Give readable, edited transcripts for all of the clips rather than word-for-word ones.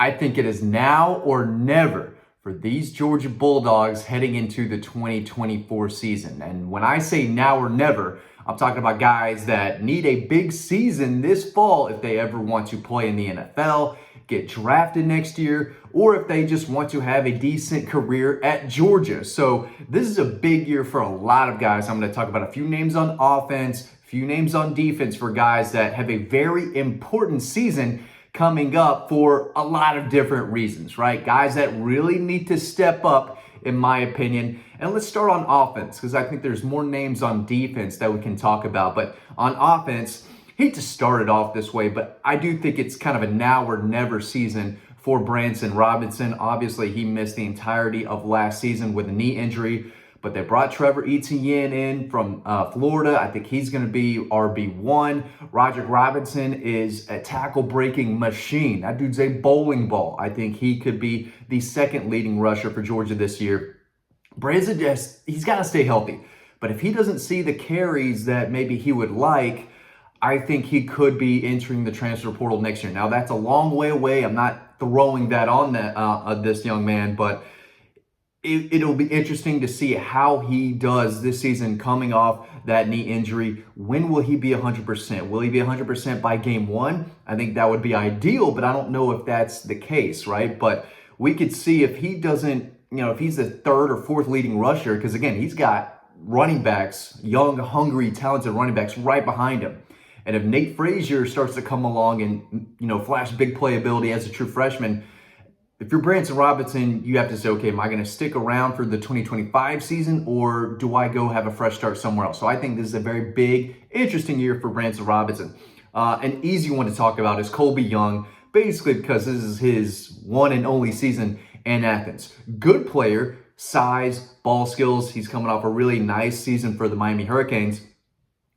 I think it is now or never for these Georgia Bulldogs heading into the 2024 season. And when I say now or never, I'm talking about guys that need a big season this fall if they ever want to play in the NFL, get drafted next year, or if they just want to have a decent career at Georgia. So this is a big year for a lot of guys. I'm going to talk about a few names on offense, a few names on defense for guys that have a very important season coming up for a lot of different reasons, right? Guys that really need to step up, in my opinion. And let's start on offense, because I think there's more names on defense that we can talk about. But on offense, hate to start it off this way, but I do think it's kind of a now or never season for Brant Robinson. Obviously, he missed the entirety of last season with a knee injury, but they brought Trevor Etienne in from Florida. I think he's going to be RB1. DAWG Robinson is a tackle-breaking machine. That dude's a bowling ball. I think he could be the second leading rusher for Georgia this year. Brant, he's got to stay healthy. But if he doesn't see the carries that maybe he would like, I think he could be entering the transfer portal next year. Now, that's a long way away. I'm not throwing that on this young man, but it'll be interesting to see how he does this season coming off that knee injury. When will he be 100%? Will he be 100% by game one? I think that would be ideal, but I don't know if that's the case, right? But we could see if he doesn't, if he's the third or fourth leading rusher, because again, he's got running backs, young, hungry, talented running backs right behind him. And if Nate Frazier starts to come along and, flash big playability as a true freshman, if you're Brant Robinson, you have to say, okay, am I going to stick around for the 2025 season, or do I go have a fresh start somewhere else? So I think this is a very big, interesting year for Brant Robinson. An easy one to talk about is Colby Young, basically because this is his one and only season in Athens. Good player, size, ball skills. He's coming off a really nice season for the Miami Hurricanes.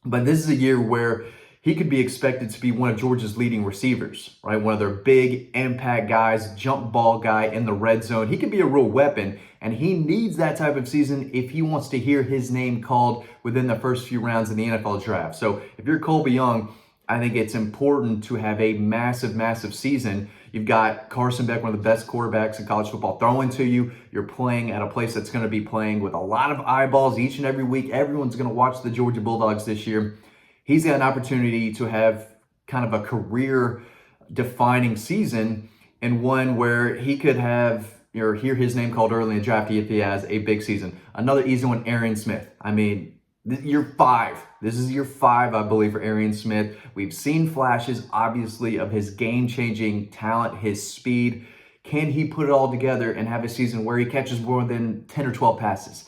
But this is a year where he could be expected to be one of Georgia's leading receivers, right? One of their big impact guys, jump ball guy in the red zone. He could be a real weapon, and he needs that type of season if he wants to hear his name called within the first few rounds in the NFL draft. So if you're Colby Young, I think it's important to have a massive, massive season. You've got Carson Beck, one of the best quarterbacks in college football, throwing to you. You're playing at a place that's going to be playing with a lot of eyeballs each and every week. Everyone's going to watch the Georgia Bulldogs this year. He's got an opportunity to have kind of a career-defining season, and one where he could have or hear his name called early in the draft if he has a big season. Another easy one, Arian Smith. I mean, year 5. This is year 5, I believe, for Arian Smith. We've seen flashes, obviously, of his game-changing talent, his speed. Can he put it all together and have a season where he catches more than 10 or 12 passes?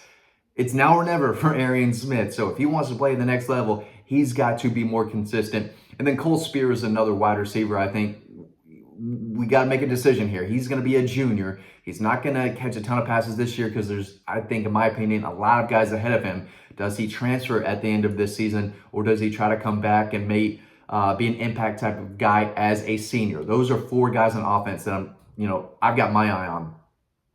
It's now or never for Arian Smith. So if he wants to play at the next level, he's got to be more consistent. And then Cole Spear is another wide receiver. I think we got to make a decision here. He's going to be a junior. He's not going to catch a ton of passes this year because there's, I think, in my opinion, a lot of guys ahead of him. Does he transfer at the end of this season, or does he try to come back and be an impact type of guy as a senior? Those are 4 guys on offense that I've got my eye on.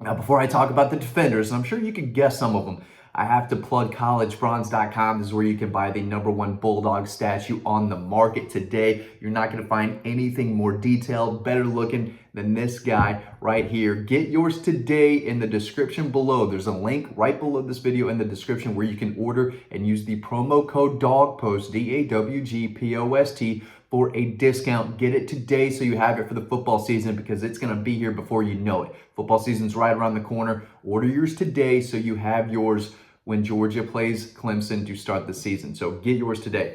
Now, before I talk about the defenders, I'm sure you can guess some of them, I have to plug collegebronze.com. This is where you can buy the #1 Bulldog statue on the market today. You're not going to find anything more detailed, better looking than this guy right here. Get yours today in the description below. There's a link right below this video in the description where you can order and use the promo code DAWGPOST, DAWGPOST, for a discount. Get it today so you have it for the football season, because it's going to be here before you know it. Football season's right around the corner. Order yours today so you have yours when Georgia plays Clemson to start the season. So get yours today.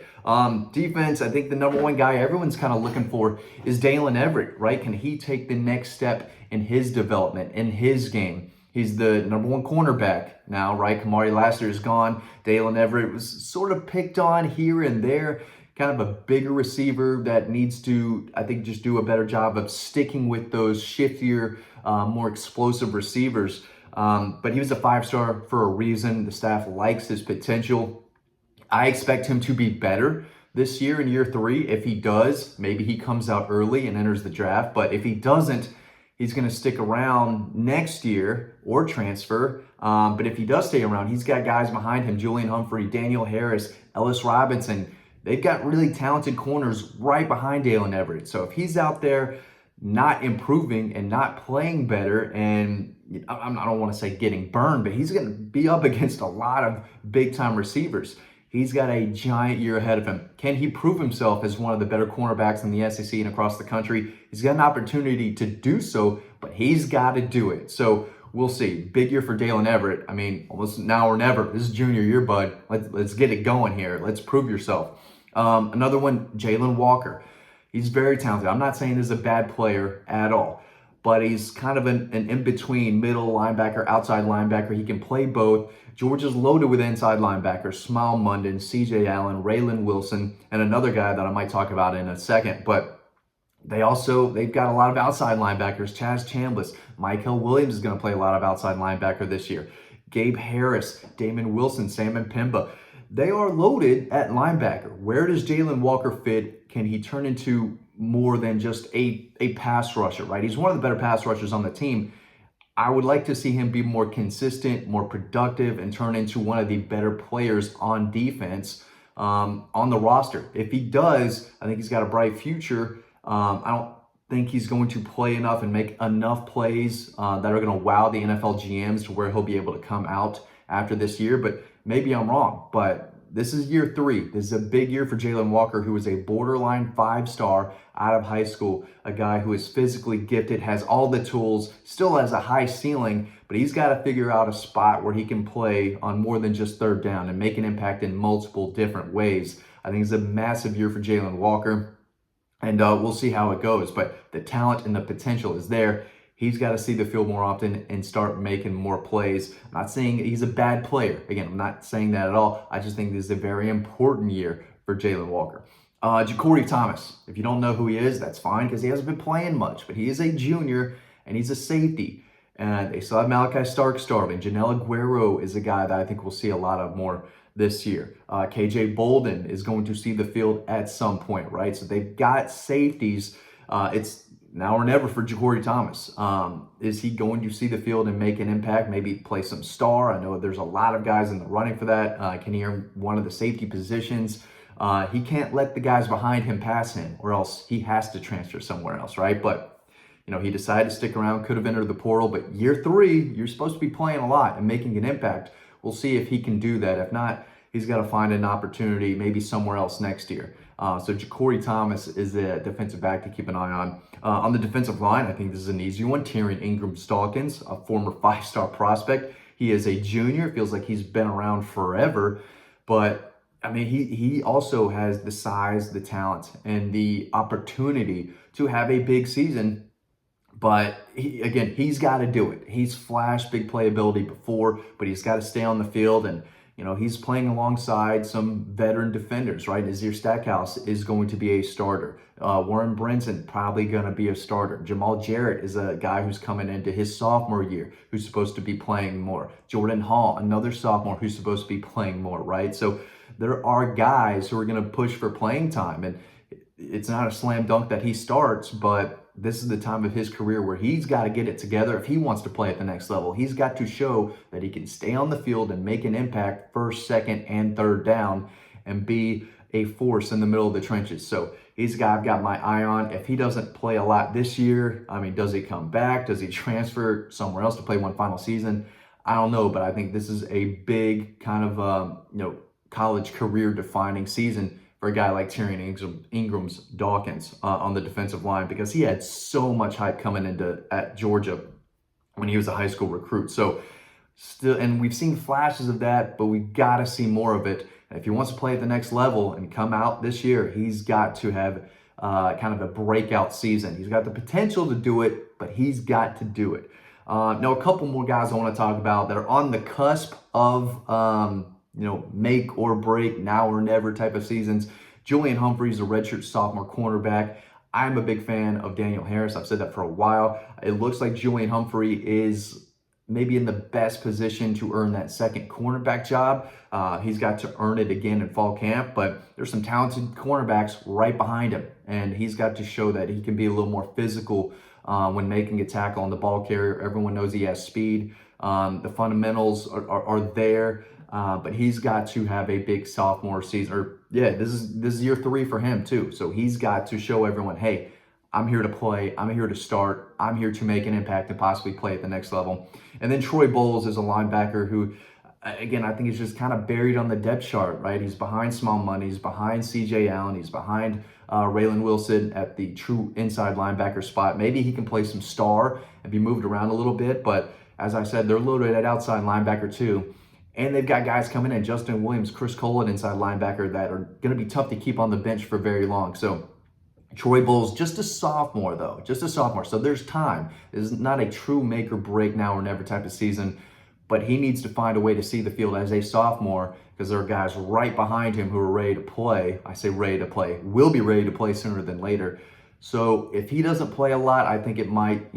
Defense, I think the #1 guy everyone's kind of looking for is Dalen Everett, right? Can he take the next step in his development, in his game? He's the #1 cornerback now, right? Kamari Lassiter is gone. Dalen Everett was sort of picked on here and there. Kind of a bigger receiver that needs to, I think, just do a better job of sticking with those shiftier, more explosive receivers. But he was a 5-star for a reason. The staff likes his potential. I expect him to be better this year in year 3. If he does, maybe he comes out early and enters the draft. But if he doesn't, he's going to stick around next year or transfer. But if he does stay around, he's got guys behind him, Julian Humphrey, Daniel Harris, Ellis Robinson. They've got really talented corners right behind Dalen Everett. So if he's out there, not improving and not playing better. And I don't want to say getting burned, but he's going to be up against a lot of big time receivers. He's got a giant year ahead of him. Can he prove himself as one of the better cornerbacks in the SEC and across the country? He's got an opportunity to do so, but he's got to do it. So we'll see. Big year for Dalen Everett. I mean, almost now or never. This is junior year, bud. Let's get it going here. Let's prove yourself. Another one, Jalen Walker. He's very talented. I'm not saying he's a bad player at all, but he's kind of an in-between middle linebacker, outside linebacker. He can play both. Georgia's loaded with inside linebackers, Smile Munden, C.J. Allen, Raylan Wilson, and another guy that I might talk about in a second. But they've got a lot of outside linebackers. Chaz Chambliss, Michael Williams is going to play a lot of outside linebacker this year. Gabe Harris, Damon Wilson, Sam Mpemba. They are loaded at linebacker. Where does Jalen Walker fit? Can he turn into more than just a pass rusher, right? He's one of the better pass rushers on the team. I would like to see him be more consistent, more productive, and turn into one of the better players on defense on the roster. If he does, I think he's got a bright future. I don't think he's going to play enough and make enough plays that are going to wow the NFL GMs to where he'll be able to come out after this year, but maybe I'm wrong. But this is year 3. This is a big year for Jalen Walker, who is a borderline 5-star out of high school, a guy who is physically gifted, has all the tools, still has a high ceiling, but he's got to figure out a spot where he can play on more than just third down and make an impact in multiple different ways. I think it's a massive year for Jalen Walker, and we'll see how it goes. But the talent and the potential is there. He's got to see the field more often and start making more plays. I'm not saying he's a bad player. Again, I'm not saying that at all. I just think this is a very important year for Jalen Walker. Ja'Cory Thomas. If you don't know who he is, that's fine because he hasn't been playing much. But he is a junior and he's a safety. And they still have Malachi Stark starting. Janelle Aguero is a guy that I think we'll see a lot of more this year. KJ Bolden is going to see the field at some point, right? So they've got safeties. It's now or never for Ja'Cory Thomas. Is he going to see the field and make an impact? Maybe play some star. I know there's a lot of guys in the running for that. Can he earn one of the safety positions? He can't let the guys behind him pass him, or else he has to transfer somewhere else, right? But he decided to stick around, could have entered the portal, but year 3, you're supposed to be playing a lot and making an impact. We'll see if he can do that. If not, he's got to find an opportunity maybe somewhere else next year. So Ja'Cory Thomas is a defensive back to keep an eye on. On the defensive line, I think this is an easy one. Tyrion Ingram-Dawkins, a former 5-star prospect. He is a junior. It feels like he's been around forever. But, I mean, he also has the size, the talent, and the opportunity to have a big season. But, he's got to do it. He's flashed big playability before, but he's got to stay on the field. And, he's playing alongside some veteran defenders, right? Nazir Stackhouse is going to be a starter. Warren Brinson, probably going to be a starter. Jamal Jarrett is a guy who's coming into his sophomore year, who's supposed to be playing more. Jordan Hall, another sophomore who's supposed to be playing more, right? So there are guys who are going to push for playing time. And it's not a slam dunk that he starts, but this is the time of his career where he's got to get it together if he wants to play at the next level. He's got to show that he can stay on the field and make an impact first, second, and third down and be a force in the middle of the trenches. So he's a guy I've got my eye on. If he doesn't play a lot this year, I mean, does he come back? Does he transfer somewhere else to play one final season? I don't know, but I think this is a big kind of, college career defining season for a guy like Tyrion Ingram-Dawkins on the defensive line, because he had so much hype coming at Georgia when he was a high school recruit. So and we've seen flashes of that, but we've got to see more of it. And if he wants to play at the next level and come out this year, he's got to have kind of a breakout season. He's got the potential to do it, but he's got to do it. Now, a couple more guys I want to talk about that are on the cusp of make or break, now or never type of seasons. Julian Humphreys, a redshirt sophomore cornerback. I'm a big fan of Daniel Harris. I've said that for a while. It looks like Julian Humphrey is maybe in the best position to earn that second cornerback job. He's got to earn it again in fall camp, but there's some talented cornerbacks right behind him, and he's got to show that he can be a little more physical when making a tackle on the ball carrier. Everyone knows he has speed. The fundamentals are there. But he's got to have a big sophomore season. This is year 3 for him too. So he's got to show everyone, hey, I'm here to play. I'm here to start. I'm here to make an impact and possibly play at the next level. And then Troy Bowles is a linebacker who, again, I think he's just kind of buried on the depth chart, right? He's behind Small Money. He's behind C.J. Allen. He's behind Raylan Wilson at the true inside linebacker spot. Maybe he can play some star and be moved around a little bit. But as I said, they're loaded at outside linebacker too. And they've got guys coming in, Justin Williams, Chris Cole, an inside linebacker, that are going to be tough to keep on the bench for very long. So Troy Bowles, just a sophomore though, just a sophomore. So there's time. This is not a true make or break now or never type of season, but he needs to find a way to see the field as a sophomore, because there are guys right behind him who are ready to play. I say ready to play, will be ready to play sooner than later. So if he doesn't play a lot, I think it might,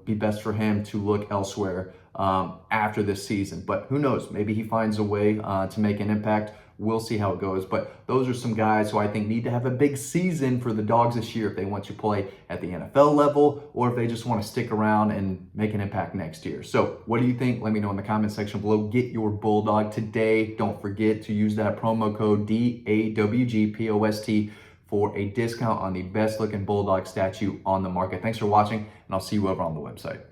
be best for him to look elsewhere after this season. But who knows? Maybe he finds a way to make an impact. We'll see how it goes. But those are some guys who I think need to have a big season for the Dogs this year if they want to play at the NFL level, or if they just want to stick around and make an impact next year. So what do you think? Let me know in the comment section below. Get your Bulldog today. Don't forget to use that promo code DAWGPOST for a discount on the best looking Bulldog statue on the market. Thanks for watching, and I'll see you over on the website.